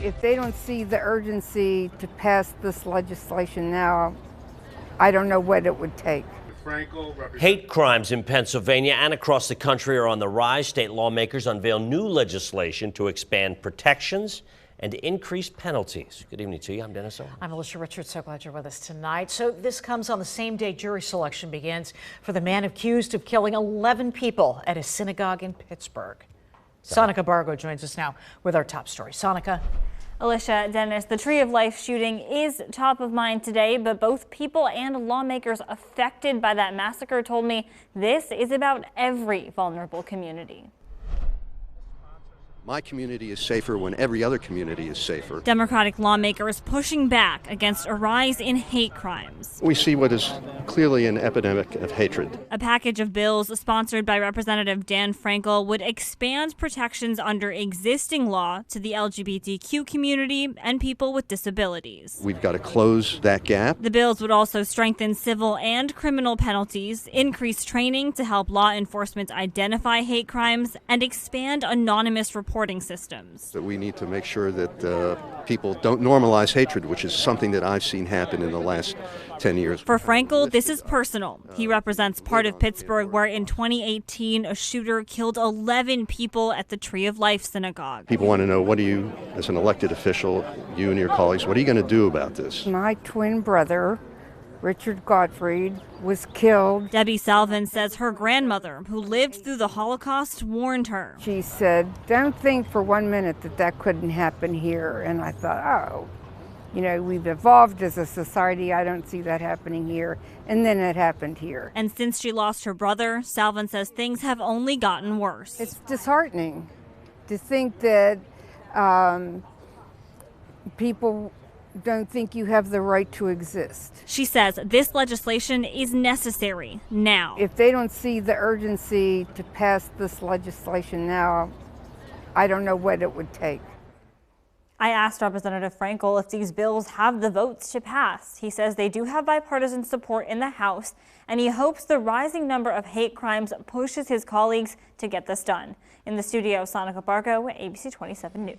If they don't see the urgency to pass this legislation now, I don't know what it would take. Hate crimes in Pennsylvania and across the country are on the rise. State lawmakers unveil new legislation to expand protections and increase penalties. Good evening to you. I'm Dennis Owen. I'm Alicia Richards. So glad you're with us tonight. So this comes on the same day jury selection begins for the man accused of killing 11 people at a synagogue in Pittsburgh. Sonica Bargo joins us now with our top story. Sonica. Alicia, Dennis, the Tree of Life shooting is top of mind today, but both people and lawmakers affected by that massacre told me this is about every vulnerable community. My community is safer when every other community is safer. Democratic lawmakers pushing back against a rise in hate crimes. We see what is clearly an epidemic of hatred. A package of bills sponsored by Representative Dan Frankel would expand protections under existing law to the LGBTQ community and people with disabilities. We've got to close that gap. The bills would also strengthen civil and criminal penalties, increase training to help law enforcement identify hate crimes, and expand anonymous reporting systems. That we need to make sure that people don't normalize hatred, which is something that I've seen happen in the last 10 years. For Frankel, this is personal. He represents part of Pittsburgh where in 2018 a shooter killed 11 people at the Tree of Life synagogue. People want to know, what do you, as an elected official, you and your colleagues, what are you going to do about this? My twin brother, Richard Gottfried, was killed. Debbie Salvin says her grandmother, who lived through the Holocaust, warned her. She said, don't think for 1 minute that that couldn't happen here. And I thought, oh, you know, we've evolved as a society. I don't see that happening here. And then it happened here. And since she lost her brother, Salvin says things have only gotten worse. It's disheartening to think that people don't think you have the right to exist. She says this legislation is necessary now. If they don't see the urgency to pass this legislation now, I don't know what it would take. I asked Representative Frankel if these bills have the votes to pass. He says they do have bipartisan support in the House, and he hopes the rising number of hate crimes pushes his colleagues to get this done. In the studio, Sonica Bargo, ABC 27 News.